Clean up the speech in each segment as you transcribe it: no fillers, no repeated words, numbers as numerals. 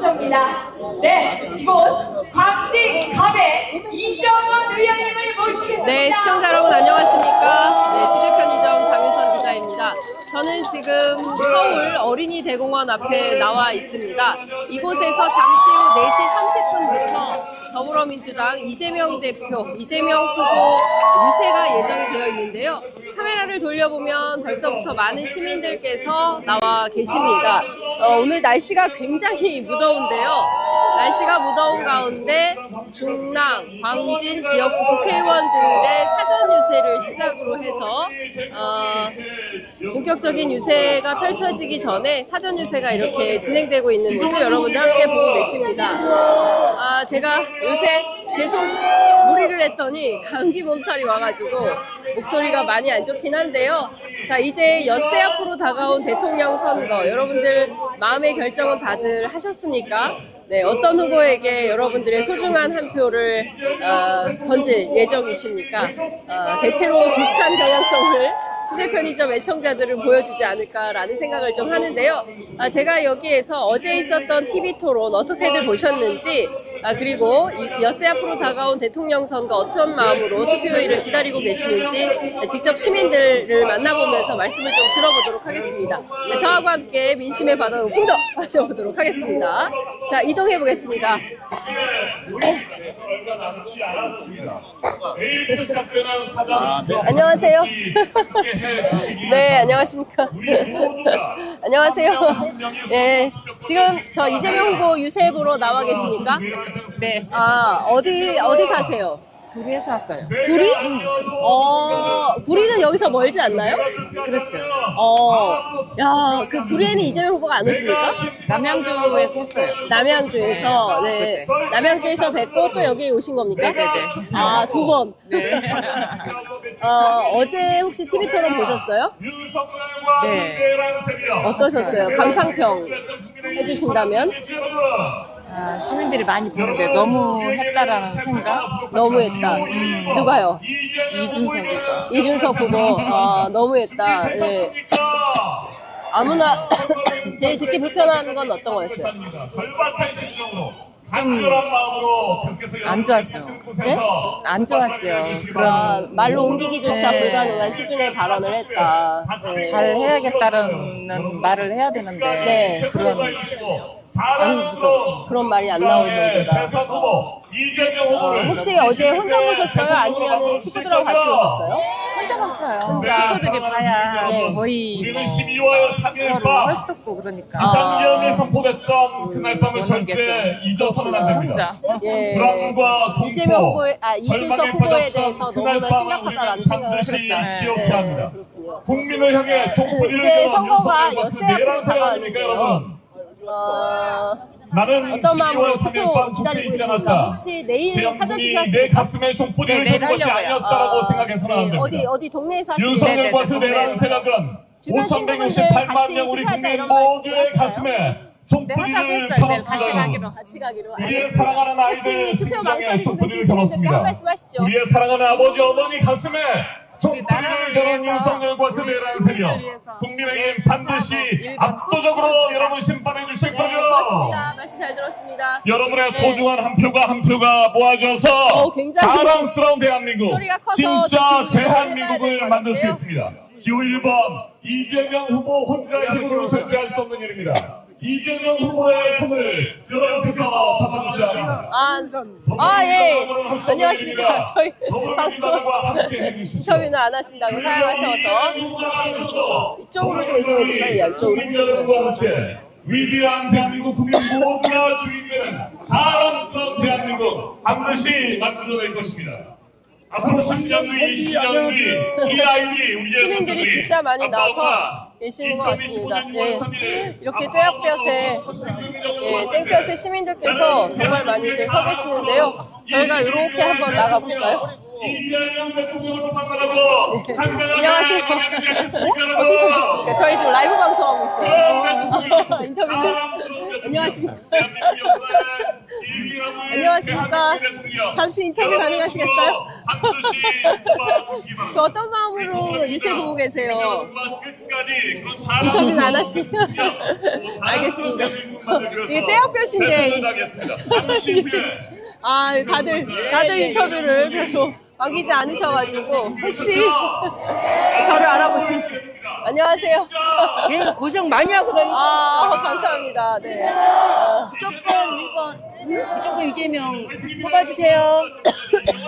순서입니다. 네, 이곳 광진갑의 이정원 의원님을 모시겠습니다. 네, 시청자 여러분 안녕하십니까? 네, 취재편의점 장윤선 기자입니다. 저는 지금 서울 어린이대공원 앞에 나와 있습니다. 이곳에서 잠시 후 4시 30분부터 더불어민주당 이재명 대표, 이재명 후보 유세가 예정이 되어 있는데요. 카메라를 돌려보면 벌써부터 많은 시민들께서 나와 계십니다. 오늘 날씨가 굉장히 무더운데요. 날씨가 무더운 가운데 중랑, 광진 지역구 국회의원들의 사전 유세를 시작으로 해서 본격적인 유세가 펼쳐지기 전에 사전 유세가 이렇게 진행되고 있는 모습 여러분들 함께 보고 계십니다. 제가 요새 계속 무리를 했더니 감기 몸살이 와가지고 목소리가 많이 안 좋긴 한데요. 자, 이제 엿새 앞으로 다가온 대통령 선거 여러분들 마음의 결정은 다들 하셨습니까? 네, 어떤 후보에게 여러분들의 소중한 한 표를 던질 예정이십니까? 대체로 비슷한 경향성을 취재편의점 애청자들은 보여주지 않을까라는 생각을 좀 하는데요. 제가 여기에서 어제 있었던 TV토론 어떻게들 보셨는지, 그리고 엿새 앞으로 다가온 대통령 선거 어떤 마음으로 투표일을 기다리고 계시는지 직접 시민들을 만나보면서 말씀을 좀 들어보도록 하겠습니다. 저하고 함께 민심의 바다로 풍더 마셔보도록 하겠습니다. 자, 이동해 보겠습니다. 안녕하세요. 네, 안녕하십니까. 안녕하세요. 네, 지금 저 이재명 후보 유세 보러 나와 계십니까? 네. 어디 사세요? 구리에서 왔어요. 구리? 구리는 여기서 멀지 않나요? 그렇죠. 야, 그 구리에는 이재명 후보가 안 오십니까? 남양주에서 했어요. 남양주에서, 네. 네. 남양주에서 뵙고 또 여기 오신 겁니까? 네네네. 2번. 네. 어제 혹시 TV 토론 보셨어요? 네. 어떠셨어요? 감상평 해주신다면? 시민들이 많이 보는데 너무 했다라는 생각? 너무했다. 누가요? 이준석에서. 이준석 후보. 너무했다. 네. 아무나 제일 듣기 불편한 건 어떤 거였어요? 좀 안 좋았죠. 네? 안 좋았죠. 그런 말로 옮기기조차 네. 불가능한 수준의 발언을 했다. 네. 잘 해야겠다는 말을 해야 되는데 네. 그런 말이 안 나올 정도다. 혹시 어제 혼자 보셨어요? 아니면 식구들하고 같이 보셨어요? 혼자 봤어요. 혼자. 식구들이 봐야 네. 거의 서로 헐뜯고 그러니까. 비상계엄에 선포됐던 그날 밤을 그러는 게 절대 좀 잊어서는 안 됩니다. 혼자. 예. 불안과 이재명 공포, 후보의, 이준석 후보에 대해서 너무나 심각하다라는 생각을 그렇죠. 했죠. 기억해야 합니다. 그렇군요. 국민을 향해 촛불을 이제 선거가 엿새 앞으로 다가왔는데요. 여러분. 어떤 마음으로 투표 기다리고 계십니까? 혹시 내일 사전 내 투표하십니까? 가슴에 촛불이 네, 내일 는 것이 하려고요. 아니었다라고 생각해서는 안 됩니다. 어디 동네에서 하시는 윤석열과 네네네, 그대라는 세력은 주변 친구분들 5,168만 같이 명 우리 투표하자 국민 이런 말씀 모두의 하시나요? 가슴에 네, 촛불을 하자고 했어요. 내일 같이 펴봤습니다. 가기로. 같이 가기로. 우리의 알겠습니다. 사랑하는 혹시 아이들 투표 심장에 망설이고 촛불을 계신 시민들께 펴봤습니다. 한 말씀 하시죠. 우리의 사랑하는 아버지 어머니 가슴에 나라를 촛불을 위해서, 윤석열과 우리 그대라는 시민을 세력 위해서 국민에게 반드시 일반 압도적으로 꼭 여러분 심판해 주실 네, 거죠? 고맙습니다. 말씀 잘 들었습니다. 여러분의 네. 소중한 한 표가 모아져서 굉장히 자랑스러운 대한민국, 소리가 커서 진짜 지금 대한민국을 해봐야 될 만들 수 것 있습니다. 기호 1번 이재명 후보 혼자의 힘으로 절대할 수 없는 일입니다. 이재명 후보의 손을 여러분께서 잡아주셔야 합니다. 예. 안녕하십니까. 저희 방송 인터뷰는 안 하신다고 사양하셔서 이쪽으로 좀 이동해주세요. 이 안쪽으로. 국민 여러분과 함께 위대한 대한민국 국민 모두가 주인되는 자랑스러운 대한민국 반드시 만들어낼 것입니다. 앞으로 10년 뒤, 20년 뒤, 우리 아이들이, 우리의 시민들이 손주들이 진짜 많이 나와서 아빠가 계시는 것 같습니다. 2025년 네. 6월 3일 이렇게 땡볕에 시민들께서 정말 많이들 서 계시는데요. 저희가 이렇게 한번 나가볼까요? 이재명 대통령을 만나라고 안녕하세요. 어디서 오셨습니까? 저희 지금 라이브 방송하고 있어요. 인터뷰는. 안녕하십니까. 안녕하십니까. 잠시 인터뷰 가능하시겠어요? 그 어떤 마음으로 유세 보고 계세요? 인터뷰는 안 하시면 알겠습니다. 이게 떼역볕인데 다들 인터뷰를 별로 막이지 않으셔가지고 혹시 저를 알아보시죠. 안녕하세요. 제일 고생 많이 하고 다니시죠. 감사합니다. 네. 무조건 이재명 뽑아주세요.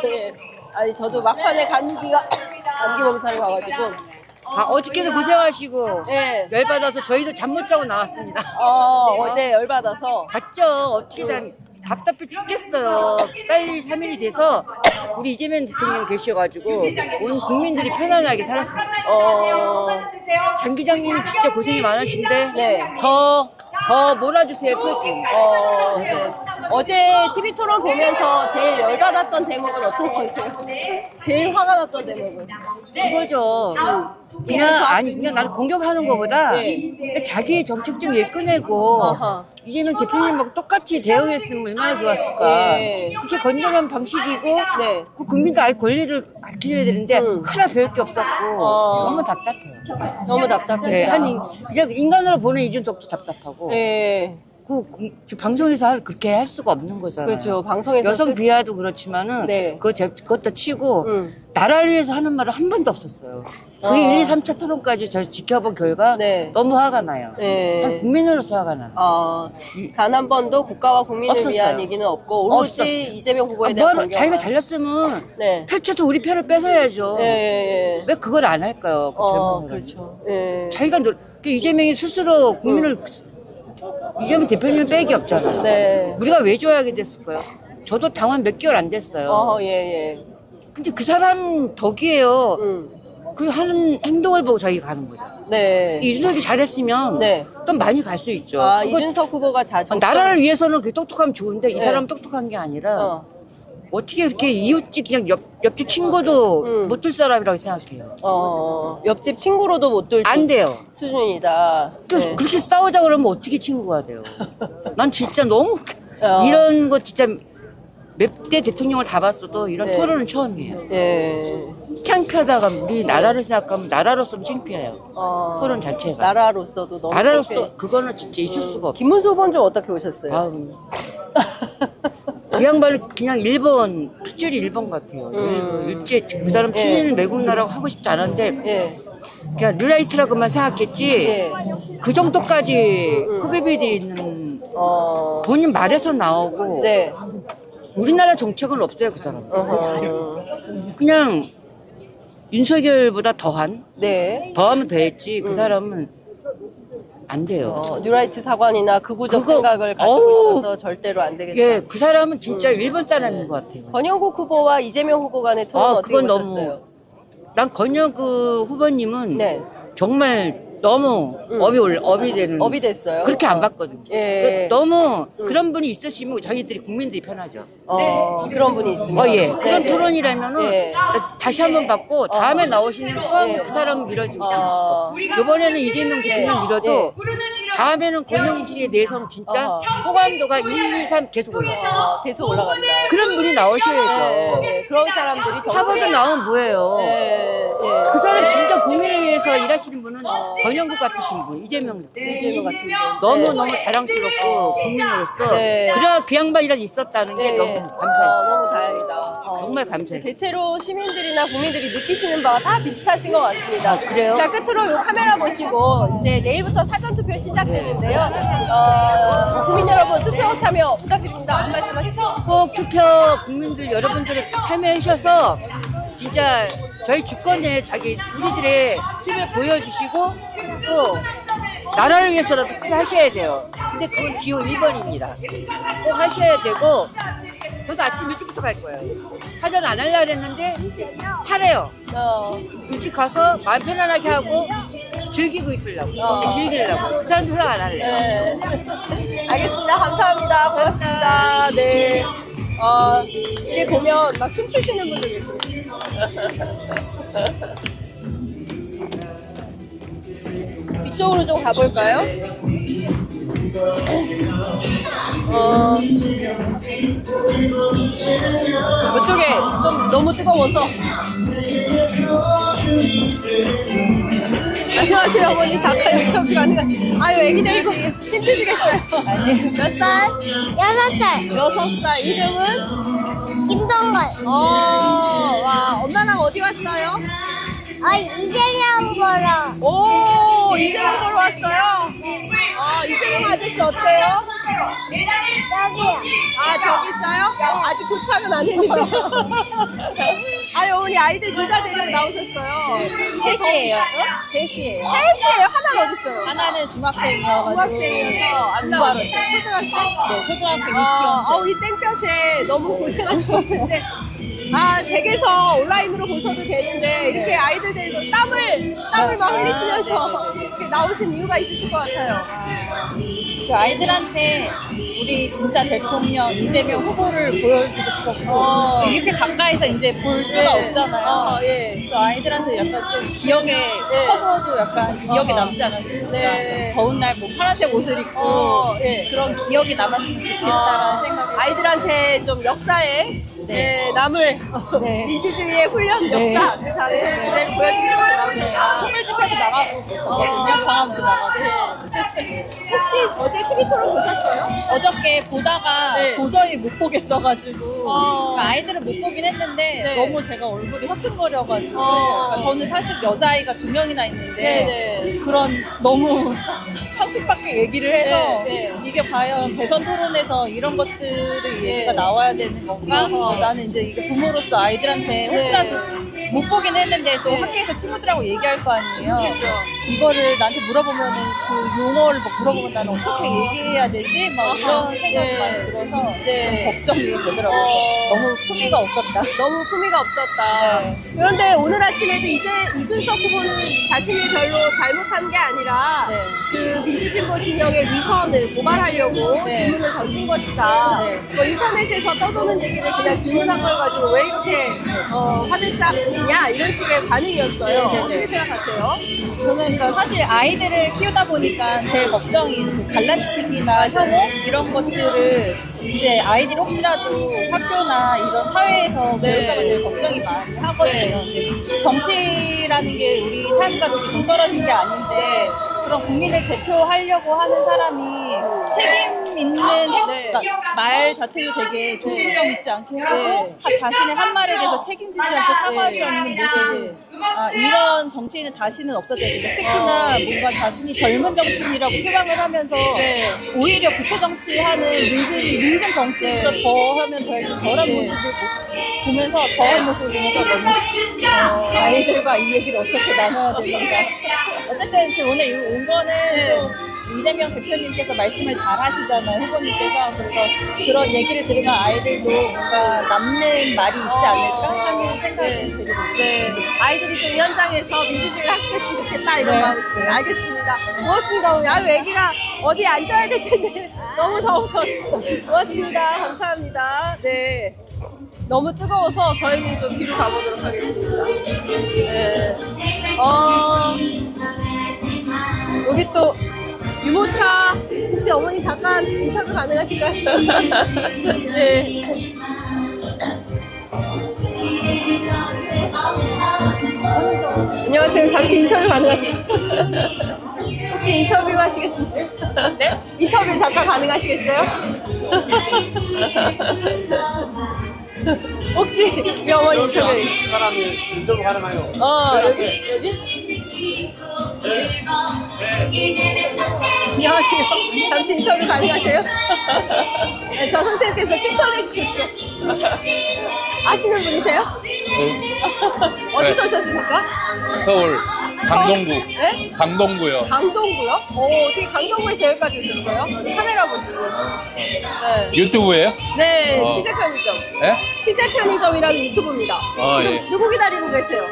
네. 아니 저도 막판에 감기 몸살이 와가지고 어저께도 고생하시고 네. 열받아서 저희도 잠 못 자고 나왔습니다. 어제 열받아서 봤죠? 어떻게 답답해 죽겠어요. 빨리 3일이 돼서 우리 이재명 대통령 계셔가지고 온 국민들이 편안하게 살았으면 좋겠어요. 장 기장님 진짜 고생이 많으신데 네. 더 몰아주세요, 표 좀. 네. 어제 TV 토론 보면서 제일 열받았던 대목은 어떤 거였어요? 제일 화가 났던 대목은? 이거죠. 그냥 나는 공격하는 것보다 그러니까 자기의 정책 좀 꺼내고 이재명 대표님하고 똑같이 대응했으면 얼마나 좋았을까. 네. 그게 건전한 방식이고 네. 그 국민도 알 권리를 가르쳐줘야 되는데 하나 배울 게 없었고 너무 답답해요. 너무 답답해요. 네, 그냥 인간으로 보는 이준석도 답답하고 네. 방송에서 그렇게 할 수가 없는 거잖아요. 그렇죠. 방송에서 여성 비하도 그렇지만은 네. 그것도 치고 나라를 위해서 하는 말은 한 번도 없었어요. 그게 1, 2, 3차 토론까지 저 지켜본 결과 네. 너무 화가 나요. 네. 한 국민으로서 화가 나요. 단 한 번도 국가와 국민을 없었어요. 위한 얘기는 없고 오로지 없었어요. 이재명 후보에 대한 공격. 자기가 잘렸으면 네. 펼쳐서 우리 표를 뺏어야죠. 네. 왜 그걸 안 할까요? 그 젊은 사람이. 그렇죠. 네. 자기가 이재명이 스스로 국민을 이재명 대표님을 빼기 없잖아요. 네. 우리가 왜 줘야게 됐을까요? 저도 당원 몇 개월 안 됐어요. 예. 근데 그 사람 덕이에요. 그 하는 행동을 보고 저희가 가는 거죠. 네. 이준석이 잘했으면 네. 또 많이 갈 수 있죠. 이준석 후보가 나라를 위해서는 그 똑똑하면 좋은데 이 네. 사람은 똑똑한 게 아니라 어떻게 그렇게 이웃집 그냥 옆집 친구도 못 들 사람이라고 생각해요. 옆집 친구로도 못 둘 안 돼요. 수준이다. 네. 그렇게 싸우자 그러면 어떻게 친구가 돼요? 난 진짜 너무 이런 거 진짜 몇 대 대통령을 다 봤어도 이런 네. 토론은 처음이에요. 네. 창피하다가 우리 나라를 생각하면 나라로서는 창피해요. 토론 자체가. 나라로서도 너무 나라로서 창피해. 그거는 진짜 있을 수가 없어요. 김문수 후보는 좀 어떻게 오셨어요? 그 양반은 그냥 핏줄이 일본 같아요. 일제 그 사람 친일 매국 나라고 하고 싶지 않은데 예. 그냥 르라이트라고만 생각했지 예. 그 정도까지 흡입이 있는 본인 말에서 나오고 네. 우리나라 정책은 없어요 그 사람. 그냥 윤석열보다 더하면 더했지 그 사람은 안 돼요. 뉴라이트 사관이나 극우적 그거- 생각을 가지고 있어서 절대로 안 되겠다. 예, 그 사람은 진짜 일본 사람인 것 같아요. 권영국 후보와 이재명 후보 간의 토론 어떻게 그건 보셨어요? 난 권영구 후보님은 네. 정말 너무 업이 되는. 업이 됐어요. 그렇게 안 봤거든요. 예. 너무 그런 분이 있으시면 저희들이 국민들이 편하죠. 그런 분이 있으면. 예. 그런 네. 토론이라면은 예. 다시 한번 받고 다음에 나오시면 또 한 번 그 사람 밀어주고 싶어. 이번에는 이재명 대통령 밀어도 다음에는 권영국 씨에 대해서는 진짜 호감도가 1, 2, 3 계속 올라가요. 계속 올라간다. 그런 분이 나오셔야죠. 그런 사람들이 사보도 나오면 뭐예요. 그 사람 진짜 국민을 위해서 일하시는 분은 권영국 같으신 분, 이재명 같은 분. 너무 자랑스럽고 국민으로서 네. 그래야 그 양반이라도 있었다는 게 너무 감사했어요. 너무 다행이다. 정말 감사했어요. 대체로 시민들이나 국민들이 느끼시는 바가 다 비슷하신 것 같습니다. 그래요? 자, 끝으로 요 카메라 보시고 이제 내일부터 사전투표 시작되는데요. 국민 여러분 투표 참여 부탁드립니다. 한 말씀 하시죠. 꼭 투표 국민들 여러분들을 참여하셔서 진짜 저희 주권에 우리들의 힘을 보여주시고 또 나라를 위해서라도 꼭 하셔야 돼요. 근데 그건 기호 1번입니다. 꼭 하셔야 되고 저도 아침 일찍부터 갈 거예요. 사전 안 하려고 했는데 하래요. 일찍 가서 마음 편안하게 하고 즐기고 있으려고. 즐기려고. 그 사람도 생각 안 할래요. 네. 알겠습니다. 감사합니다. 고맙습니다. 네. 이게 보면 막 춤추시는 분들 계세요. 이쪽으로 좀 가볼까요? 이쪽에 좀 너무 뜨거워서. 안녕하세요, 어머니. 잠깐 인터뷰 가능한. 아유, 애기 데리고 힘드시겠어요? 몇 살? 6살 6살. 이름은? 김동걸. 와, 엄마랑 어디 왔어요? 이재명 보러. 오, 이재명 보러 왔어요? 이재명 아저씨 어때요? 여기요. 저기 있어요? 아직 도착은 안 했는데. 아유, 어머니 아이들 둘 다 데리고 나오셨어요. 셋이에요. 어? 셋이에요. 셋이에요? 하나는 어디 있어요? 하나는 중학생이어가지고 중학생이어서 안 공부하러 나오는데. 초등학생? 네, 초등학생 유치원. 이 땡볕에 너무 고생하셨는데. 댁에서 온라인으로 보셔도 되는데, 이렇게 아이들 데리고 땀을 막 흘리시면서 이렇게 나오신 이유가 있으실 것 같아요. 그 아이들한테 우리 진짜 대통령 이재명 후보를 보여주고 싶었고 이렇게 가까이서 이제 볼 수가 없잖아요. 예. 그래서 아이들한테 약간 좀 기억에 커서도 약간 기억에 남지 않았습니까? 네. 더운 날 뭐 파란색 옷을 입고 예. 그런 기억이 남았으면 좋겠다라는 생각이 아이들한테 좀 역사에 남을 민주주의의 훈련 역사 그 장소를 그대로 보여주시고 나오셨다. 선물 집회도 나가고 그랬었거든요. 광화문도 나가고. 혹시 어제 TV 토론 보셨어요? 어저께 보다가 도저히 못 보겠어가지고 그러니까 아이들은 못 보긴 했는데 너무 제가 얼굴이 화끈거려가지고 그러니까 저는 사실 여자아이가 2명이나 있는데 그런 너무 상식 밖의 얘기를 해서 이게 과연 대선 토론에서 이런 것들을 얘기가 나와야 되는 건가? 나는 이제 이게 부모로서 아이들한테 혹시라도 못 보긴 했는데 또 학교에서 친구들하고 얘기할 거 아니에요. 이거를 나한테 물어보면은 그 용어를 막 물어보면 나는 어떻게 얘기해야 되지? 막 이런 생각이 많이 들어서 좀 걱정이 되더라고요. 너무 품위가 없었다. 너무 품위가 없었다. 그런데 오늘 아침에도 이준석 후보는 자신이 별로 잘못한 게 아니라 그 민주진보 진영의 위선을 고발하려고 질문을 던진 것이다. 뭐 인터넷에서 떠도는 얘기를 그냥 질문한 걸 가지고 왜 이렇게 화들짝이냐 이런 식의 반응이었어요. 어떻게 생각하세요? 저는 그러니까 사실 아이들을 키우다 보니까 제일 걱정이 그 갈라치기나 혐오 이런 것들을 이제 아이들이 혹시라도 학교나 이런 사회에서 배울까봐 제일 걱정이 많이 하거든요. 근데 정치라는 게 우리 삶과 그렇게 동떨어진 게 아닌데 그런 국민을 대표하려고 하는 사람이 책임 있는 그러니까 말 자체도 되게 조심성 있지 않게 하고 자신의 한 말에 대해서 책임지지 않고 사과하지 않는 모습이 이런 정치인은 다시는 없어져야 된다. 특히나 뭔가 자신이 젊은 정치인이라고 표방을 하면서 오히려 구토 정치하는 늙은 정치인보다 더 하면 더할지 덜한 모습을 보면서 더한 모습을 보면서 너무 아이들과 이 얘기를 어떻게 나눠야 되는가. 어쨌든 지금 오늘 온 거는 좀 이재명 대표님께서 말씀을 잘 하시잖아요. 후보님께서. 그래서 그런 얘기를 들으면 아이들도 뭔가 남는 말이 있지 않을까 하는 생각이 들어요. 아이들이 좀 현장에서 민주주의를 학습했으면 좋겠다 이런 마음이십니다. 알겠습니다. 고맙습니다. 오늘 아유 애기가 어디 앉아야 될 텐데 너무 더우셔서 고맙습니다. 감사합니다. 너무 뜨거워서 저희는 좀 뒤로 가보도록 하겠습니다. 여기 또 유모차 혹시 어머니 잠깐 인터뷰 가능하실까요? 안녕하세요. 잠시 인터뷰 가능하실까요? 혹시 인터뷰 하시겠습니까? 네? 인터뷰 잠깐 가능하시겠어요? 혹시 우리 어머니 인터뷰 사람이 인터뷰 가능해요. 여기? 안녕하세요. 잠시 인터뷰 가능하세요? 저 선생님께서 추천해 주셨어요. 아시는 분이세요? 어디서 오셨습니까? 서울 강동구. 네? 강동구요. 강동구요? 어떻게 강동구에서 여기까지 오셨어요? 카메라 보시고. 유튜브예요? 네, 취재 편의점. 예? 취재 편의점이라는 유튜브입니다. 지금 누구 기다리고 계세요?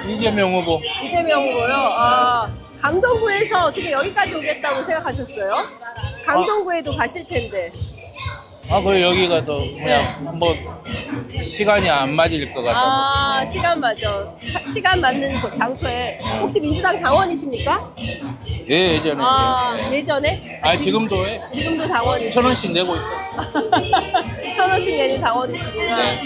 이재명 후보. 이재명 후보요? 강동구에서 어떻게 여기까지 오겠다고 생각하셨어요? 강동구에도 가실 텐데. 아, 그 여기가 더 그냥 한번 시간이 안 맞을 것 같아서. 아, 시간 맞아. 시간 맞는 그 장소에. 혹시 민주당 당원이십니까? 예, 예전에. 아, 예. 예전에? 아, 지금도 해. 지금도 당원이시죠? 1,000원씩 내고 있어. 1,000원씩 내는 당원이시구나. 네.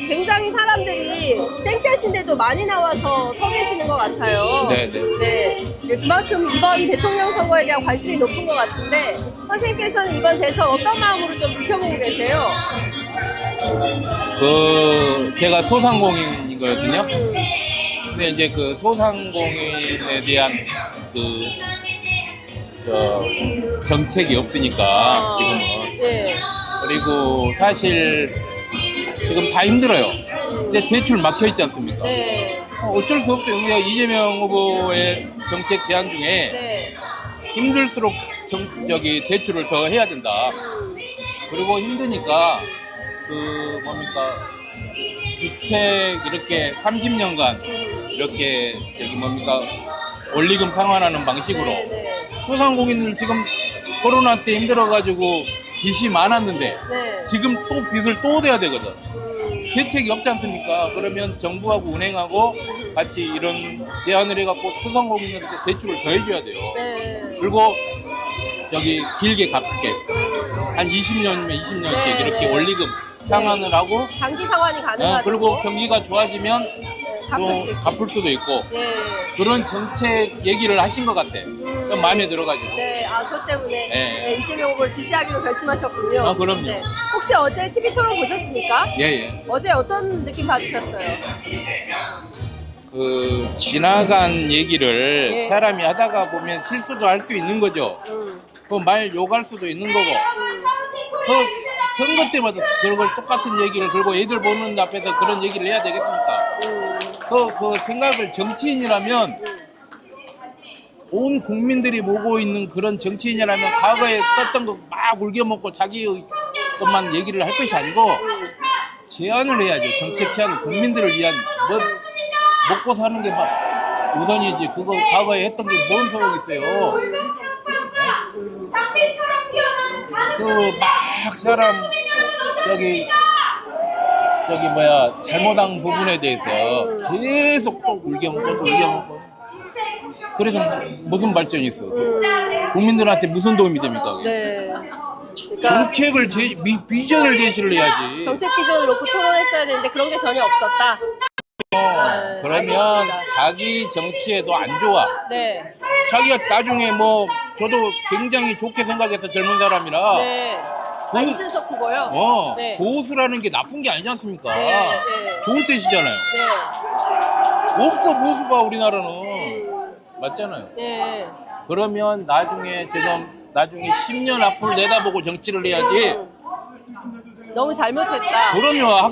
굉장히 사람들이 땡볕인데도 많이 나와서 서 계시는 것 같아요. 네, 네. 네. 그만큼 이번 대통령 선거에 대한 관심이 높은 것 같은데, 선생님께서는 이번 대선 어떤 마음으로 좀 지켜보고 계세요? 제가 소상공인이거든요. 근데 이제 그 소상공인에 대한 정책이 없으니까 지금은. 네. 그리고 사실 지금 다 힘들어요. 이제 대출 막혀 있지 않습니까? 네. 어쩔 수 없어요. 우리가 이재명 후보의 정책 제안 중에 네. 힘들수록 대출을 더 해야 된다. 그리고 힘드니까 주택 이렇게 30년간 이렇게 원리금 상환하는 방식으로 네. 소상공인들 지금 코로나 때 힘들어가지고 빚이 많았는데 네. 지금 또 빚을 또 내야 되거든. 대책이 없지 않습니까? 그러면 정부하고 은행하고 같이 이런 제안을 해갖고 소상공인들한테 대출을 더 해줘야 돼요. 네. 그리고 길게 갚게 한 20년이면 20년씩 네, 이렇게 네. 원리금 상환을 하고 장기 상환이 가능하고. 그리고 경기가 좋아지면 갚을 수 또 있고. 갚을 수도 있고 네. 그런 정책 얘기를 하신 것 같아. 마음에 들어가지고. 네, 그것 때문에 네. 네, 이재명 후보를 지지하기로 결심하셨군요. 아, 그럼요. 네. 혹시 어제 TV 토론 보셨습니까? 예. 어제 어떤 느낌 받으셨어요? 지나간 얘기를 네. 사람이 하다가 보면 실수도 할 수 있는 거죠. 말 욕할 수도 있는 거고. 선거 때마다 그걸 똑같은 얘기를 들고 애들 보는 앞에서 그런 얘기를 해야 되겠습니까? 생각을 정치인이라면 온 국민들이 보고 있는 그런 정치인이라면 과거에 썼던 거 막 울겨먹고 자기의 것만 얘기를 할 것이 아니고 제안을 해야죠. 정책 제안을 국민들을 위한 먹고 사는 게 막 우선이지. 그거 과거에 했던 게 뭔 소용 있어요. 막 사람 잘못한 부분에 대해서 계속 또 울겨먹고 그래서 무슨 발전이 있어? 국민들한테 무슨 도움이 됩니까? 그게? 네. 그러니까 정책을 비전을 제시를 해야지. 정책 비전을 놓고 토론했어야 되는데 그런 게 전혀 없었다. 네, 그러면 알겠습니다. 자기 정치에도 안 좋아. 네. 자기가 나중에 저도 굉장히 좋게 생각해서 젊은 사람이라 네. 이준석 후보요? 네. 보수라는 게 나쁜 게 아니지 않습니까? 네, 네. 좋은 뜻이잖아요. 네. 없어 보수가 우리나라는. 맞잖아요. 네. 그러면 나중에 10년 앞을 내다보고 정치를 해야지. 너무 잘못했다. 그럼요.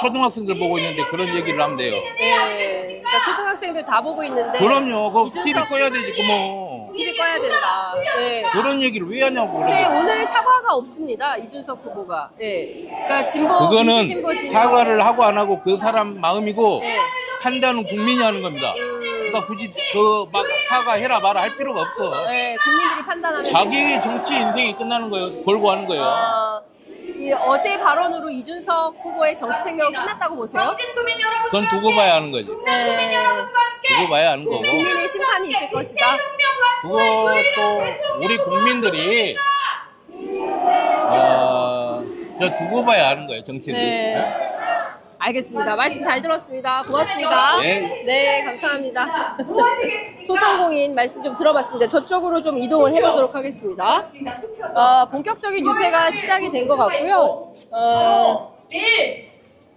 초등학생들 보고 있는데 그런 얘기를 하면 돼요. 네. 그러니까 초등학생들 다 보고 있는데. 그럼요. 이준석- TV 꺼야 되지, TV 꺼야 된다. 네. 그런 얘기를 왜 하냐고. 근데 오늘 사과가 없습니다. 이준석 후보가. 네. 그러니까 그거는 민주진보 진영. 사과를 하고 안 하고 그 사람 마음이고 네. 판단은 국민이 하는 겁니다. 그러니까 굳이 사과해라 마라 할 필요가 없어. 네. 국민들이 판단하면. 자기 정치 인생이 끝나는 거예요. 걸고 하는 거예요. 이 어제 발언으로 이준석 후보의 정치 생명은 끝났다고 보세요? 그건 두고 봐야 하는 거지. 네. 두고 봐야 하는 거고. 국민의 심판이 있을 것이다. 그것도 우리 국민들이 두고 봐야 하는 거예요. 정치는. 네. 알겠습니다. 말씀 잘 들었습니다. 고맙습니다. 네. 네, 감사합니다. 소상공인 말씀 좀 들어봤습니다. 저쪽으로 좀 이동을 해보도록 하겠습니다. 본격적인 유세가 시작이 된 것 같고요. 내일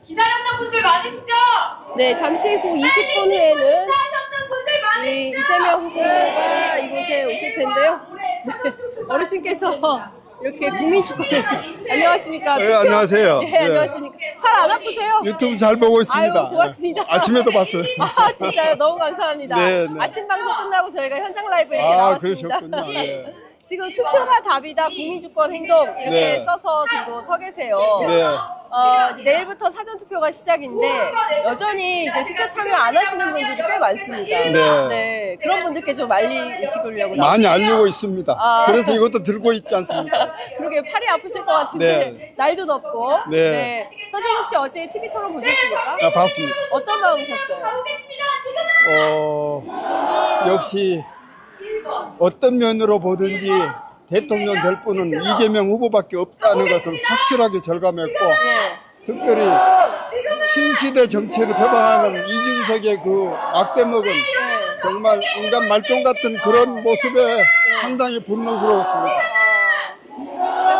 기다렸던 분들 많으시죠? 네, 잠시 후 20분 후에는 기다렸던 분들 많으시죠? 이재명 후보가 이곳에 오실 텐데요. 어르신께서 이렇게 국민축하를 안녕하십니까? 네, 안녕하세요. 네, 안녕하십니까? 팔 안 아프세요? 유튜브 잘 보고 있습니다. 아유, 고맙습니다. 아침에도 봤어요. 아, 진짜요? 너무 감사합니다. 네, 네. 아침 방송 끝나고 저희가 현장 라이브에 이렇게 나왔습니다. 그러셨군요. 예. 지금 투표가 답이다 국민주권행동 이렇게 네. 써서 들고 서 계세요. 네. 이제 내일부터 사전투표가 시작인데 여전히 이제 투표 참여 안 하시는 분들이 꽤 많습니다. 네. 그런 분들께 좀 알리시려고 많이 알리고 있습니다. 아. 그래서 이것도 들고 있지 않습니까? 그러게 팔이 아프실 것 같은데 날도 덥고. 네. 선생님 혹시 어제 TV 토론 보셨습니까? 아, 봤습니다. 어떤 마음이셨어요? 역시 어떤 면으로 보든지 대통령 될 분은 이재명 후보밖에 없다는 것은 확실하게 절감했고 예. 특별히 신시대 정치를 표방하는 이준석의 그 악대먹은 정말 인간 말종 같은 그런 모습에 상당히 분노스러웠습니다.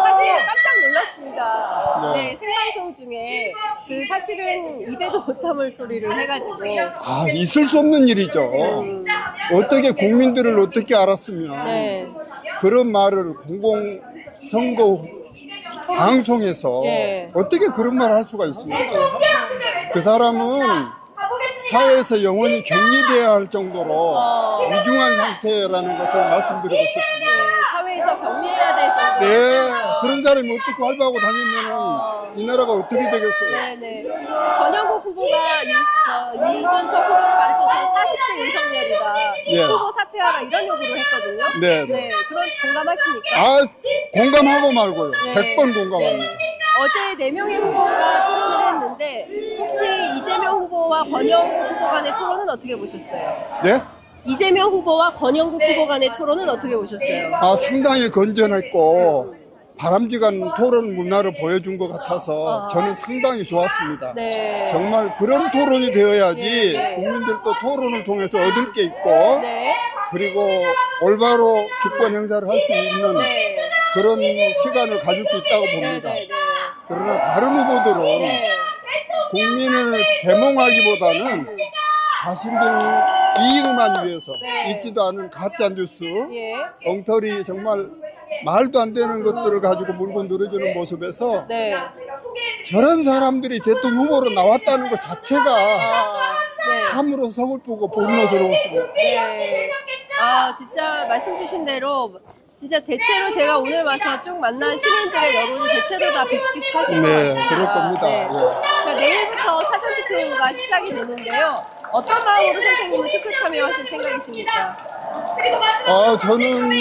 사실 깜짝 놀랐습니다. 네. 생방송 중에 그 사실은 입에도 못 담을 소리를 해가지고 아, 있을 수 없는 일이죠. 어떻게 국민들을 어떻게 알았으면 네. 그런 말을 공공선거 방송에서 예. 어떻게 그런 말을 할 수가 있습니까? 그 사람은 사회에서 영원히 격리되어야 할 정도로 위중한 상태라는 것을 말씀드리고 싶습니다. 사회에서 격리해야 될 정도. 네, 그런 사람이 어떻게 활보하고 다니면은 이 나라가 어떻게 되겠어요? 네네. 권영국 후보가 이준석 후보를 가르쳐서 40대 윤석열이다. 네. 후보 사퇴하라 이런 요구를 했거든요. 네. 그런 공감하십니까? 아, 공감하고 말고요. 네. 100번 공감합니다. 어제 4명의 후보가 토론을 했는데 혹시 이재명 후보와 권영국 후보 간의 토론은 어떻게 보셨어요? 네? 이재명 후보와 권영국 후보 간의 토론은 어떻게 보셨어요? 아, 상당히 건전했고 바람직한 토론 문화를 보여준 것 같아서 저는 상당히 좋았습니다. 네. 정말 그런 토론이 되어야지 네. 국민들도 토론을 통해서 얻을 게 있고 네. 그리고 올바로 주권 행사를 할 수 있는 네. 그런 시간을 가질 수 있다고 봅니다. 네. 그러나 다른 후보들은 네. 국민을 계몽하기보다는 자신들 이익만 위해서 네. 있지도 않은 가짜 뉴스, 예. 엉터리 정말 말도 안 되는 것들을 가지고 물고 늘어지는 모습에서 네. 저런 사람들이 대통령 후보로 나왔다는 것 자체가 네. 참으로 서글프고 분노스러웠습니다. 네. 진짜 말씀 주신 대로 진짜 대체로 제가 오늘 와서 쭉 만난 시민들의 여론이 대체로 다 비슷비슷하신 것 네, 같습니다. 그럴 겁니다. 네. 예. 자, 내일부터 사전투표가 시작이 되는데요. 어떤 마음으로 선생님은 투표 참여하실 생각이십니까? 저는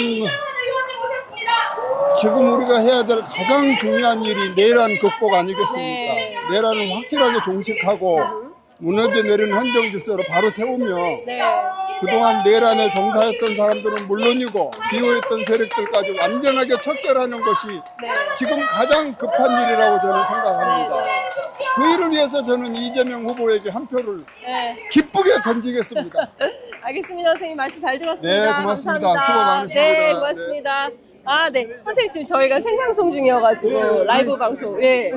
지금 우리가 해야 될 가장 중요한 일이 내란 극복 아니겠습니까? 네. 내란을 확실하게 종식하고 무너져 내린 헌정 질서로 바로 세우며 네. 그동안 내란에 종사했던 사람들은 물론이고 비호했던 세력들까지 완전하게 척결하는 것이 지금 가장 급한 일이라고 저는 생각합니다. 그 일을 위해서 저는 이재명 후보에게 한 표를 네. 기쁘게 던지겠습니다. 알겠습니다. 선생님 말씀 잘 들었습니다. 네, 고맙습니다. 감사합니다. 수고 많으십니다. 네, 고맙습니다. 네. 선생님 지금 저희가 생방송 중이어가지고 라이브 방송. 예.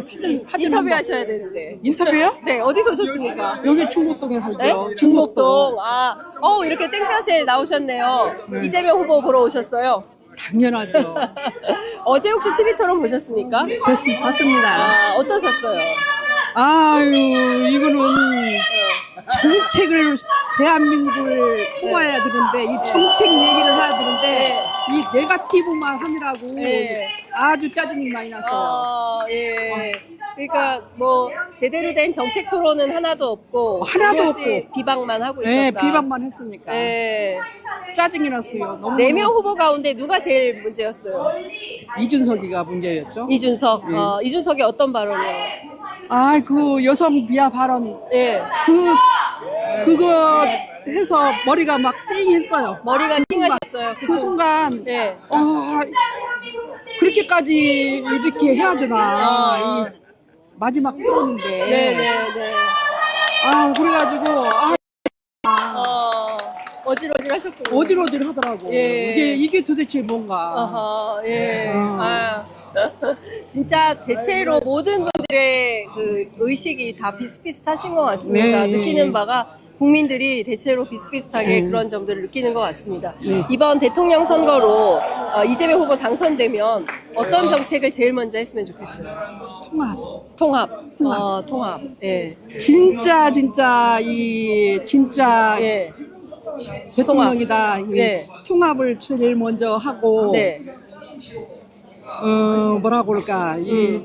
인터뷰 하셔야 되는데. 인터뷰요? 네, 어디서 오셨습니까? 여기 충북동에 살죠. 네? 중곡동. 이렇게 땡볕에 나오셨네요. 이재명 후보 보러 오셨어요. 당연하죠. 어제 혹시 TV 토론 보셨습니까? 봤습니다. 어떠셨어요? 아유, 이거는 정책을, 대한민국을 뽑아야 되는데, 이 정책 얘기를 해야 되는데, 이 네거티브만 하느라고 네. 아주 짜증이 많이 났어요. 예. 그러니까 뭐 제대로 된 정책 토론은 하나도 없고 하나도 오로지 없고. 비방만 하고 있었다. 네, 비방만 했으니까. 네. 짜증이 났어요. 너무. 4명 후보 가운데 누가 제일 문제였어요? 이준석이가 문제였죠. 이준석. 네. 이준석이 어떤 발언이에요? 그 여성 비하 발언. 예. 그거 해서 머리가 막 띵했어요. 머리가 띵하셨어요. 그 순간, 네. 그렇게까지 이렇게 해야 되나. 이 마지막 토론인데. 네네네. 그래가지고, 어질어질 하셨군요. 어질어질 하더라고. 예. 이게 도대체 뭔가. 예. 진짜 대체로 모든 분들의 그 의식이 다 비슷비슷하신 것 같습니다. 네. 느끼는 바가 국민들이 대체로 비슷비슷하게 그런 점들을 느끼는 것 같습니다. 이번 대통령 선거로 이재명 후보 당선되면 어떤 정책을 제일 먼저 했으면 좋겠어요? 통합. 통합. 예. 진짜, 예. 대통령이다. 이 네. 통합을 제일 먼저 하고 네. 뭐라고 그럴까 이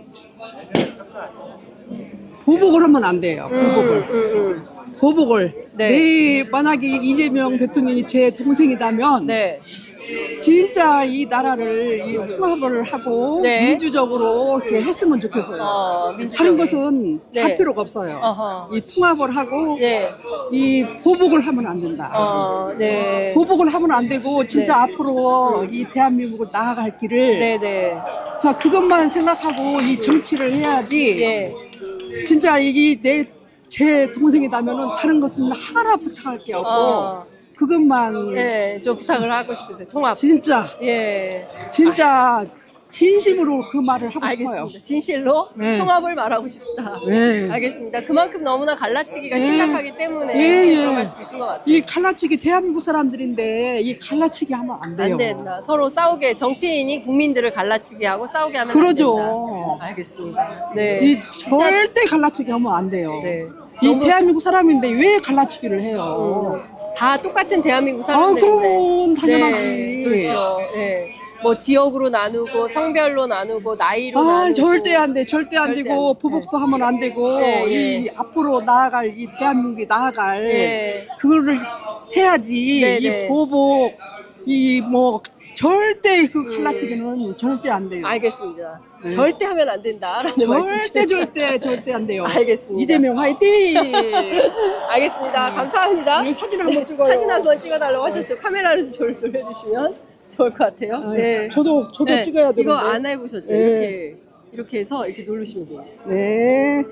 보복을 하면 안 돼요. 보복을. 보복을. 네. 만약에 이재명 대통령이 제 동생이라면 네. 진짜 이 나라를 이 통합을 하고 네. 민주적으로 이렇게 했으면 좋겠어요. 다른 민주적으로. 것은 네. 할 필요가 없어요. 어허. 이 통합을 하고 네. 이 보복을 하면 안 된다. 네. 보복을 하면 안 되고 진짜 네. 앞으로 이 대한민국을 나아갈 길을 네네. 자 그것만 생각하고 이 정치를 해야지. 예. 진짜 이게 제 동생이라면은 다른 것은 하나 부탁할 게 없고 그것만 예, 좀 부탁을 하고 싶으세요. 통합. 진짜 예. 진짜 진심으로 그 말을 하고 싶어요. 알겠습니다. 진실로 네. 통합을 말하고 싶다. 네. 알겠습니다. 그만큼 너무나 갈라치기가 네. 심각하기 때문에 예, 예. 그런 말씀 주신 것 같아요. 이 갈라치기 대한민국 사람들인데 이 갈라치기 하면 안 돼요. 안 된다. 서로 싸우게 정치인이 국민들을 갈라치게 하고 싸우게 하면 그러죠. 안 된다. 알겠습니다. 네. 이 절대 갈라치기 하면 안 돼요. 네. 이 너무- 대한민국 사람인데 왜 갈라치기를 해요? 다 똑같은 대한민국 사람들인데. 그럼 당연하지. 네, 그렇죠. 네. 뭐 지역으로 나누고 성별로 나누고 나이로 나누고. 절대 안 돼. 절대 안 절대 되고 안 돼. 보복도 하면 안 되고 네, 예. 이 앞으로 나아갈 이 대한민국이 나아갈 예. 그거를 해야지. 네, 이 네. 보복 이 뭐 절대 그 갈라치기는 절대 안 돼요. 알겠습니다. 네. 절대 하면 안 된다라는 말씀. 절대 안 돼요. 알겠습니다. 이재명 화이팅! 알겠습니다. 감사합니다. 사진 한번 찍어요. 사진 한번 찍어달라고 하셨죠. 카메라를 좀 돌려주시면 좋을 것 같아요. 네. 저도 네. 찍어야 되는데. 이거 안 해보셨죠? 네. 이렇게 해서 이렇게 누르시면 돼요. 네.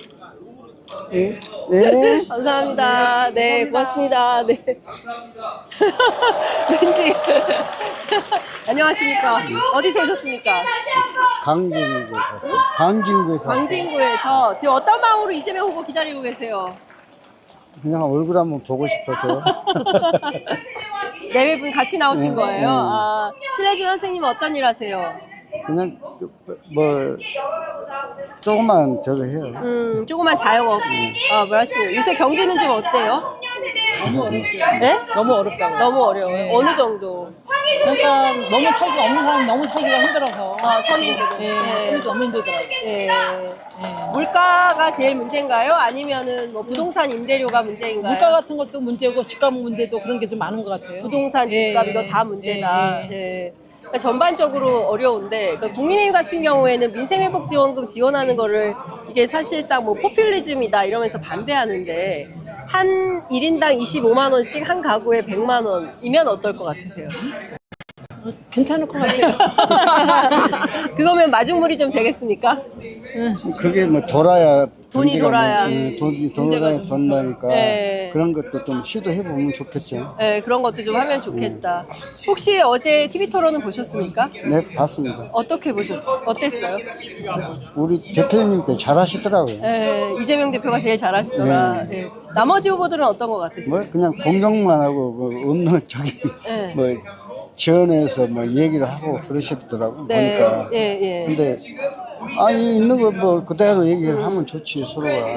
네. 네. 감사합니다. 네, 고맙습니다. 네. 왠지. 안녕하십니까. 어디서 오셨습니까? 광진구에서 광진구에서 지금 어떤 마음으로 이재명 후보 기다리고 계세요? 그냥 얼굴 한번 보고 싶어서요. 네 분 같이 나오신 네, 거예요? 네. 아, 신혜진 선생님은 어떤 일 하세요? 그냥 뭐 조금만 저거 해요. 조그만 자영업. 뭐 하시는 요새 경기는 좀 어때요? 너무 어렵죠. 네? 너무 어렵다고. 너무 어려워요. 네. 어느 정도? 그러니까 너무 살기 없는 사람 너무 살기가 힘들어서. 선진들은. 네, 네. 살기 너무 힘들더라고요. 네. 네. 물가가 제일 문제인가요? 아니면은 뭐 부동산 임대료가 문제인가요? 물가 같은 것도 문제고 집값 문제도 그런 게 좀 많은 것 같아요. 부동산, 집값 예, 이거 다 문제다. 예, 예. 네. 그러니까 전반적으로 어려운데 그러니까 국민의힘 같은 경우에는 민생회복지원금 지원하는 거를 이게 사실상 뭐 포퓰리즘이다 이러면서 반대하는데 한 1인당 25만 원씩 한 가구에 100만 원이면 어떨 것 같으세요? 괜찮을 것 같아요. 그거면 마중물이 좀 되겠습니까? 그게 뭐 돌아야 돈이 경기가 돌아야. 돈이 돌아야 돈다니까 네. 그런 것도 좀 시도해 보면 좋겠죠. 네, 그런 것도 좀 하면 좋겠다. 혹시 어제 TV 토론은 보셨습니까? 네, 봤습니다. 어떻게 보셨어요? 어땠어요? 우리 대표님께 잘하시더라고요. 네, 이재명 대표가 제일 잘하시더라. 네. 네. 나머지 후보들은 어떤 것 같았어요? 뭐 그냥 공격만 하고 뭐 없는 저기 네. 뭐 지원해서 뭐 얘기를 하고 그러시더라고 네, 보니까. 예, 예. 근데 아니 있는 거 뭐 그대로 얘기를 하면 좋지 서로가.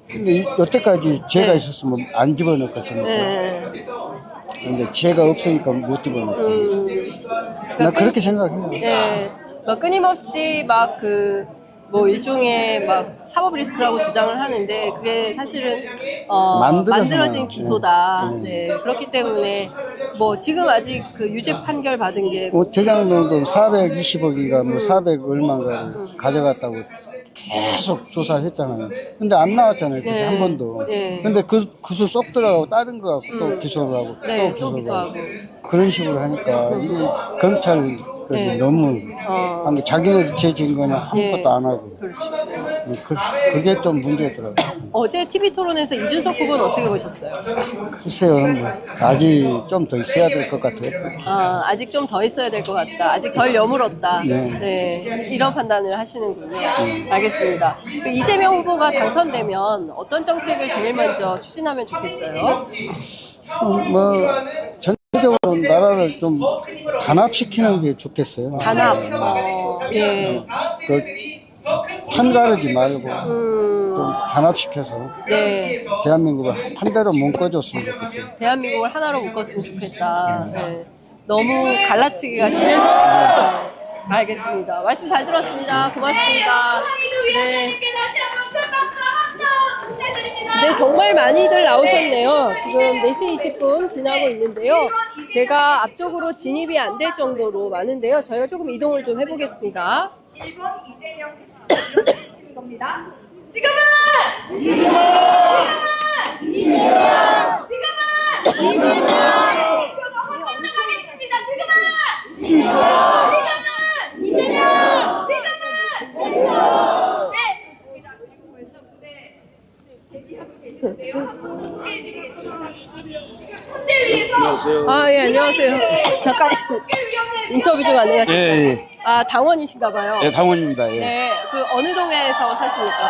근데 여태까지 제가 네. 있었으면 안 집어넣겠습니까? 네. 근데 제가 없으니까 못 집어넣지. 나 그렇게 생각해요. 네. 막 끊임없이 막 뭐 일종의 막 사법 리스크라고 주장을 하는데 그게 사실은 만들어진 기소다. 네. 네. 그렇기 때문에 뭐 지금 아직 그 유죄 판결 받은 게 대장동도 420억인가 뭐 400 얼마인가 가져갔다고 계속 조사를 했잖아요. 근데 안 나왔잖아요. 그게 네. 한 번도. 네. 근데 그수 쏙 들어가고 다른 거 갖고 또 기소를 하고 네, 또 또 기소를 하고 기소하고. 그런 식으로 하니까 이게 검찰 네. 너무 한 게 자기네들 죄 증거는 아무것도 네. 안 하고 그렇죠. 그게 좀 문제더라고요. 어제 TV 토론에서 이준석 후보는 어떻게 보셨어요? 글쎄요, 뭐 아직 좀 더 있어야 될 것 같아요. 아직 좀 더 있어야 될 것 같다. 아직 덜 여물었다. 네. 네, 이런 판단을 하시는군요. 알겠습니다. 그 이재명 후보가 당선되면 어떤 정책을 제일 먼저 추진하면 좋겠어요? 뭐 전체적으로 나라를 좀 단합시키는 게 좋겠어요. 단합. 예. 그 편가르지 말고 좀 단합시켜서 네. 대한민국을 한 대로 묶어줬으면 좋겠어요. 대한민국을 하나로 묶었으면 좋겠다. 네. 너무 갈라치기가 심해서. 네. 알겠습니다. 말씀 잘 들었습니다. 고맙습니다. 네. 네, 정말 많이들 나오셨네요. 지금 4시 20분 지나고 있는데요. 제가 앞쪽으로 진입이 안 될 정도로 많은데요. 저희가 조금 이동을 좀 해보겠습니다. 1번 이재명 대통령 겁니다. 지금은! 확인하겠습니다. 네, 좋습니다. 그리고 벌써 무대 대기하고 계시는데요. 소개해드리겠습니다. 선대위에서 아, 예, 안녕하세요. 잠깐 인터뷰 좀 안내하실까요? 예. 아, 당원이신가 봐요. 예, 당원입니다. 예. 네, 그 어느 동에서 사십니까?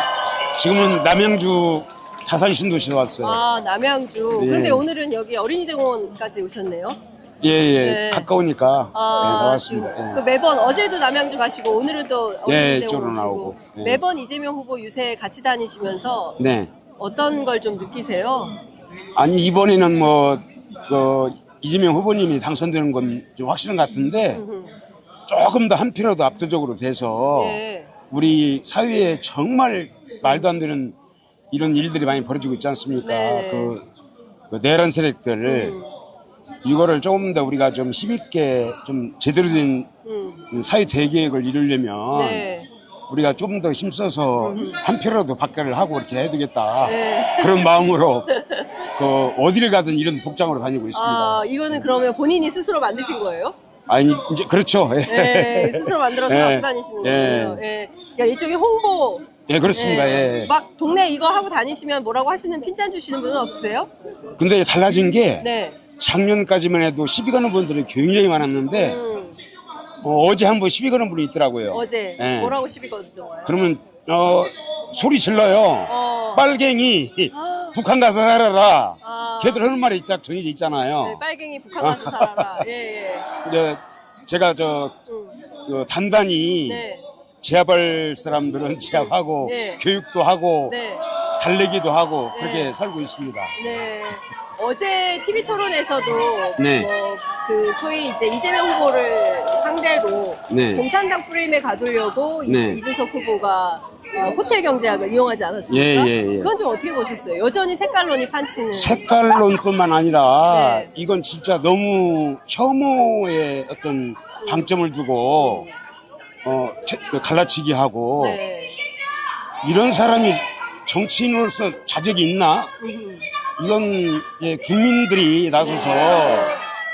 지금은 남양주 다산 신도시에 왔어요. 아, 남양주. 예. 그런데 오늘은 여기 어린이대공원까지 오셨네요. 예, 예. 네. 가까우니까 아, 예, 나왔습니다. 지금 예. 그 매번 어제도 남양주 가시고 오늘은 또 예, 어린이대공원 이쪽으로 오시고 나오고. 예. 매번 이재명 후보 유세 같이 다니시면서 네. 어떤 걸 좀 느끼세요? 아니, 이번에는 이재명 후보님이 당선되는 건 좀 확실한 것 같은데 조금 더 한 표라도 압도적으로 돼서 예. 우리 사회에 정말 말도 안 되는 이런 일들이 많이 벌어지고 있지 않습니까? 네. 그 내란 세력들 이거를 조금 더 우리가 좀 힘있게 좀 제대로 된 사회 대계획을 이루려면 네. 우리가 좀 더 힘써서 한 표라도 박탈을 하고 이렇게 해야 되겠다. 네. 그런 마음으로 어디를 가든 이런 복장으로 다니고 있습니다. 아, 이거는 그러면 본인이 스스로 만드신 거예요? 아니, 이제 그렇죠. 예. 네, 스스로 만들어서 예. 갖고 다니시는 거예요. 예. 야, 이쪽에 홍보. 예, 그렇습니다. 예. 막 동네 이거 하고 다니시면 뭐라고 하시는 핀잔 주시는 분은 없으세요? 근데 달라진 게 네. 작년까지만 해도 시비 거는 분들이 굉장히 많았는데 어제 한 분 시비 거는 분이 있더라고요. 어제 예. 뭐라고 시비 거던가요? 그러면 소리 질러요. 빨갱이 북한 가서 살아라. 걔들 하는 말이 딱 정해져 있잖아요. 네, 빨갱이 북한 가서 살아라. 예, 예. 근데 제가 단단히 네. 제압할 사람들은 제압하고 네. 교육도 하고 네. 달래기도 하고 그렇게 네. 살고 있습니다. 네. 어제 TV 토론에서도 네. 그 소위 이제 이재명 후보를 상대로 네. 공산당 프레임에 가두려고 네. 이준석 후보가 호텔 경제학을 이용하지 않았습니까? 예, 예, 예. 그건 좀 어떻게 보셨어요? 여전히 색깔론이 판치는. 색깔론뿐만 아니라 네. 이건 진짜 너무 혐오의 어떤 방점을 두고 갈라치기 하고 네. 이런 사람이 정치인으로서 자격이 있나? 이건 국민들이 나서서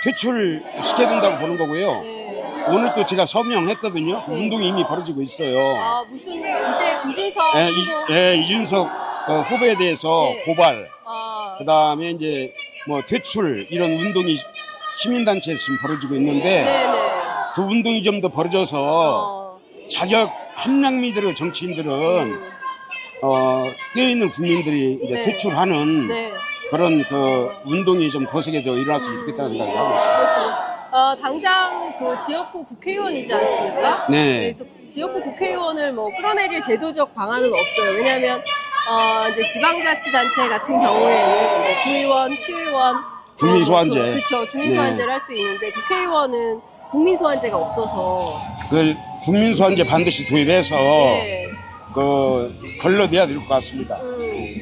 퇴출시켜야 된다고 보는 거고요. 네. 오늘 또 제가 서명했거든요. 그 운동이 이미 벌어지고 있어요. 아, 무슨 이준석 예, 후보. 이준석 후보에 대해서 네. 고발, 아, 그다음에 이제 퇴출 이런 운동이 시민단체에서 지금 벌어지고 있는데 네네. 그 운동이 좀 더 벌어져서 자격 함량미대로 정치인들은 깨어있는 국민들이 이제 네. 퇴출하는 네. 그런 운동이 좀 거세게 더 일어났으면 좋겠다는 생각을 하고 있습니다. 당장 그 지역구 국회의원이지 않습니까? 네. 그래서 지역구 국회의원을 끌어내릴 제도적 방안은 없어요. 왜냐하면 이제 지방자치단체 같은 경우에는 구의원, 시의원, 국민소환제. 그렇죠. 주민소환제를 할 수 있는데 국회의원은 국민소환제가 없어서. 그 국민소환제 반드시 도입해서 네. 걸러내야 될 것 같습니다.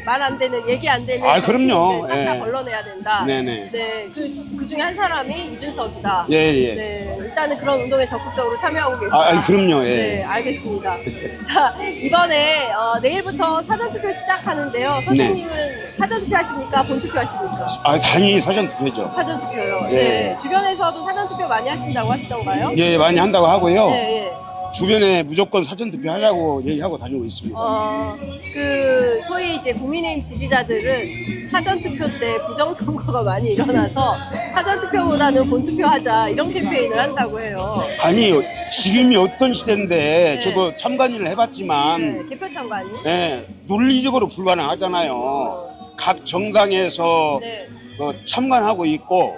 말 안 되는, 얘기 안 되는. 그럼요. 싹 다 예. 걸러내야 된다. 네네. 네. 그 중에 한 사람이 이준석이다. 예, 예. 네. 일단은 그런 운동에 적극적으로 참여하고 계십니다. 그럼요. 예. 네, 알겠습니다. 자, 이번에 내일부터 사전투표 시작하는데요. 선생님은 사전투표 하십니까? 본투표 하십니까? 당연히 사전투표죠. 사전투표요. 예. 네. 주변에서도 사전투표 많이 하신다고 하시던가요? 예, 많이 한다고 하고요. 네, 예. 주변에 무조건 사전투표 하자고 얘기하고 다니고 있습니다. 소위 이제 국민의힘 지지자들은 사전투표 때 부정선거가 많이 일어나서 사전투표보다는 본투표 하자 이런 캠페인을 한다고 해요. 아니, 지금이 어떤 시대인데 네. 저도 참관인을 해봤지만 개표 참관이. 논리적으로 불가능하잖아요. 각 정당에서 네. 참관하고 있고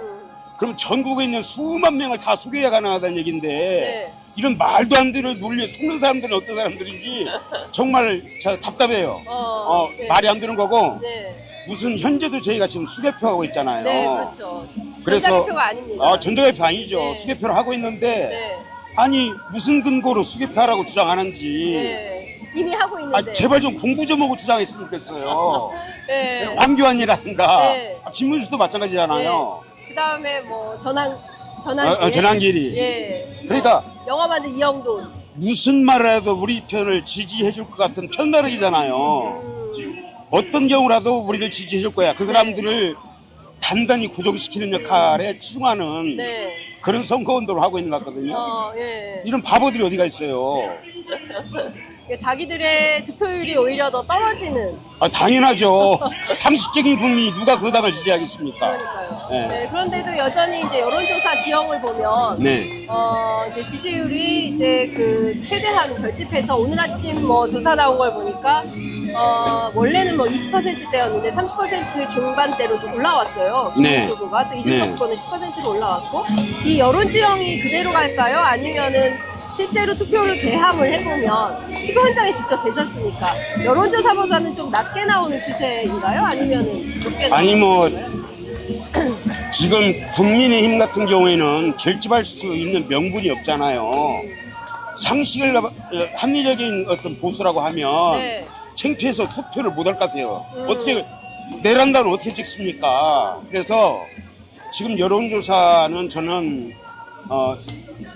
그럼 전국에 있는 수만 명을 다 소개해야 가능하다는 얘기인데 네. 이런 말도 안 되는 논리에 속는 사람들은 어떤 사람들인지 정말 답답해요. 네. 말이 안 되는 거고 네. 무슨 현재도 저희가 지금 수개표하고 있잖아요. 네, 그렇죠. 그래서 전자개표가 아닙니다. 전자개표 아니죠. 네. 수개표를 하고 있는데 네. 아니 무슨 근거로 수개표하라고 주장하는지 네. 이미 하고 있는데. 제발 좀 공부 좀 하고 주장했으면 좋겠어요. 네. 황교안이라든가 네. 김문수도 마찬가지잖아요. 그 다음에 뭐 전환길이. 예. 그러니까 영화 만든 이영도. 무슨 말을 해도 우리 편을 지지해 줄 것 같은 편가르기잖아요. 어떤 경우라도 우리를 지지해 줄 거야. 그 사람들을 단단히 고정시키는 역할에 치중하는 네. 그런 선거운동을 하고 있는 것 같거든요. 예. 이런 바보들이 어디가 있어요. 자기들의 득표율이 오히려 더 떨어지는. 당연하죠. 상식적인 국민이 누가 그 당을 지지하겠습니까? 그러니까요. 네. 네, 그런데도 여전히 이제 여론조사 지형을 보면 네. 이제 지지율이 이제 그 최대한 결집해서 오늘 아침 뭐 조사 나온 걸 보니까 원래는 뭐 20%대였는데 30% 중반대로 또 올라왔어요. 네. 후보가 또 이준석 후보는 10%로 올라왔고 이 여론 지형이 그대로 갈까요? 아니면은 실제로 투표를 개함을 해보면 투표 현장에 직접 계셨으니까 여론조사보다는 좀 낮게 나오는 추세인가요? 아니면은 높게 나오는 아니 뭐 추세인가요? 지금 국민의힘 같은 경우에는 결집할 수 있는 명분이 없잖아요. 상식을 합리적인 어떤 보수라고 하면 네. 창피해서 투표를 못 할 것 같아요. 어떻게 내란다는 어떻게 찍습니까? 그래서 지금 여론조사는 저는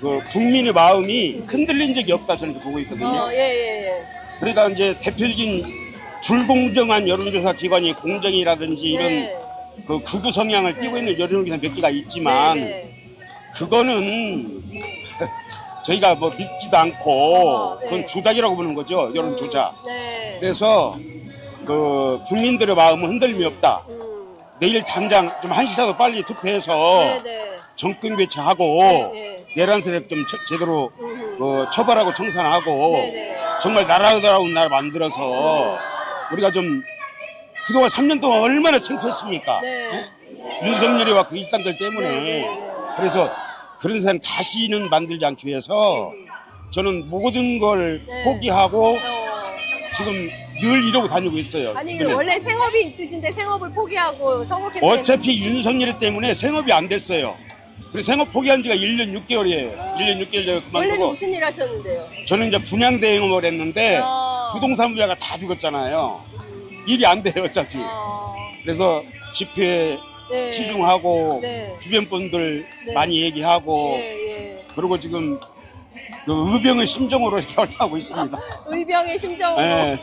그 국민의 마음이 흔들린 적이 없다 저는 보고 있거든요. 예. 그러니까 이제 대표적인 불공정한 여론조사 기관이 공정이라든지 이런 네. 그 극우 성향을 띠고 있는 여론조사 몇 개가 있지만 네. 그거는 저희가 뭐 믿지도 않고 네. 그건 조작이라고 보는 거죠. 여론 조작. 네. 그래서 그 국민들의 마음은 흔들림이 없다. 내일 당장 좀 1시라도 빨리 투표해서 네. 정권 교체하고 네. 내란 세력 좀 제대로 처벌하고 청산하고 네. 정말 나라다운 나라 만들어서 우리가 좀 그동안 3년 동안 얼마나 창피했습니까? 네. 윤석열이와 그 일당들 때문에. 그래서 그런 사람 다시는 만들지 않기 위해서 저는 모든 걸 네. 포기하고 지금 늘 이러고 다니고 있어요. 아니 주변에. 원래 생업이 있으신데 생업을 포기하고 선거 캠페인 어차피 윤석열 때문에 생업이 안 됐어요. 그래서 생업 포기한 지가 1년 6개월이에요. 1년 6개월 전에 원래는 그만두고 무슨 일 하셨는데요? 저는 이제 분양 대행업을 했는데 부동산 분야가 다 죽었잖아요. 일이 안 돼요 어차피. 그래서 집회에 네. 치중하고 네. 주변 분들 네. 많이 얘기하고 예. 그리고 지금 그 의병의 심정으로 이렇게 활동하고 있습니다. 의병의 심정으로 네.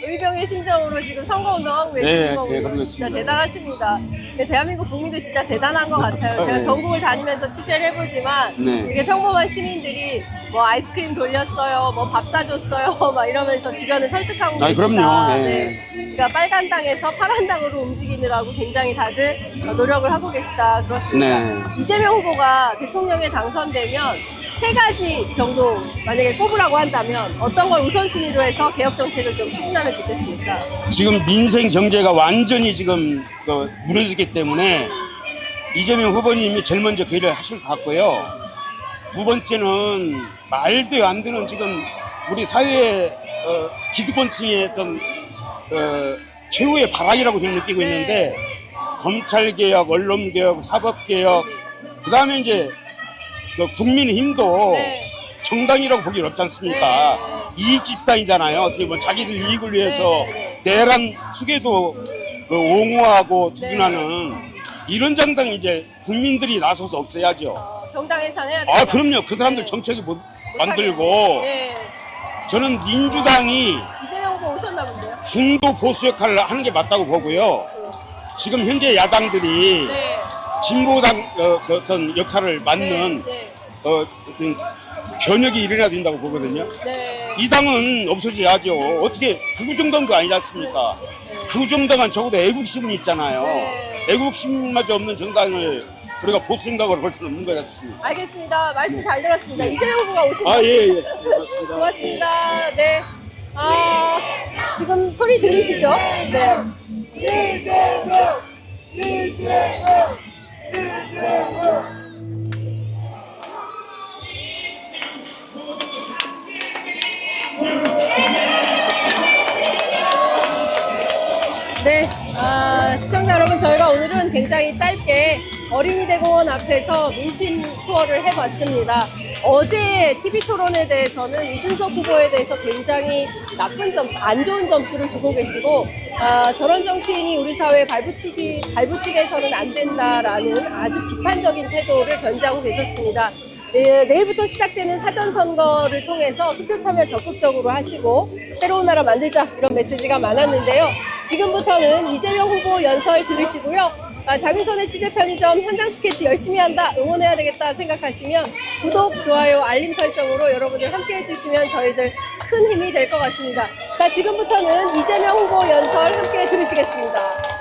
의병의 심정으로 지금 선거운동하고 계시는 네, 거군요. 네, 그러겠습니다. 진짜 대단하십니다. 네, 대한민국 국민들 진짜 대단한 것 같아요. 제가 네. 전국을 다니면서 취재를 해보지만 네. 이렇게 평범한 시민들이 뭐 아이스크림 돌렸어요, 뭐 밥 사줬어요, 막 이러면서 주변을 설득하고 계시다. 그럼요. 네. 네. 그러니까 빨간 당에서 파란 당으로 움직이느라고 굉장히 다들 노력을 하고 계시다. 그렇습니다. 네. 이재명 후보가 대통령에 당선되면 3가지 정도 만약에 꼽으라고 한다면 어떤 걸 우선순위로 해서 개혁 정책을 좀 추진하면 좋겠습니까? 지금 민생 경제가 완전히 지금 무너졌기 때문에 이재명 후보님이 제일 먼저 그 일을 하실 것 같고요. 두 번째는 말도 안 되는 지금 우리 사회의 기득권층의 어떤 최후의 발악이라고 저는 느끼고 있는데 검찰개혁, 언론개혁, 사법개혁 그 다음에 이제 국민의힘도 정당이라고 보기 어렵지 않습니까? 이익 집단이잖아요. 어떻게 보면 자기들 이익을 위해서 내란 수계도 옹호하고 두둔하는 이런 정당이 이제 국민들이 나서서 없애야죠. 정당 해산해야 돼요. 그럼요. 그 사람들 정책이 못 만들고 네. 저는 민주당이 이재명 후보 오셨나 본데요? 중도 보수 역할을 하는 게 맞다고 보고요. 지금 현재 야당들이 진보당 어떤 역할을 맡는 어떤 변혁이 일어나야 된다고 보거든요. 이 당은 없어져야죠. 어떻게 극우정당도 아니지 않습니까? 극우정당은 적어도 애국심은 있잖아요. 애국심마저 없는 정당을 우리가 보수 정당으로 볼 수는 없는 것 같습니다. 알겠습니다. 말씀 잘 들었습니다. 이재명 후보가 오신 예. 고맙습니다. 고맙습니다. 네. 지금 소리 들리시죠? 네. 굉장히 짧게 어린이대공원 앞에서 민심 투어를 해봤습니다. 어제 TV 토론에 대해서는 이준석 후보에 대해서 굉장히 나쁜 점수, 안 좋은 점수를 주고 계시고, 저런 정치인이 우리 사회에 발붙이게 해서는 안 된다라는 아주 비판적인 태도를 견지하고 계셨습니다. 내일부터 시작되는 사전선거를 통해서 투표 참여 적극적으로 하시고 새로운 나라 만들자 이런 메시지가 많았는데요. 지금부터는 이재명 후보 연설 들으시고요. 장윤선의 취재 편의점 현장 스케치 열심히 한다, 응원해야 되겠다 생각하시면 구독, 좋아요, 알림 설정으로 여러분들 함께 해주시면 저희들 큰 힘이 될 것 같습니다. 자, 지금부터는 이재명 후보 연설 함께 들으시겠습니다.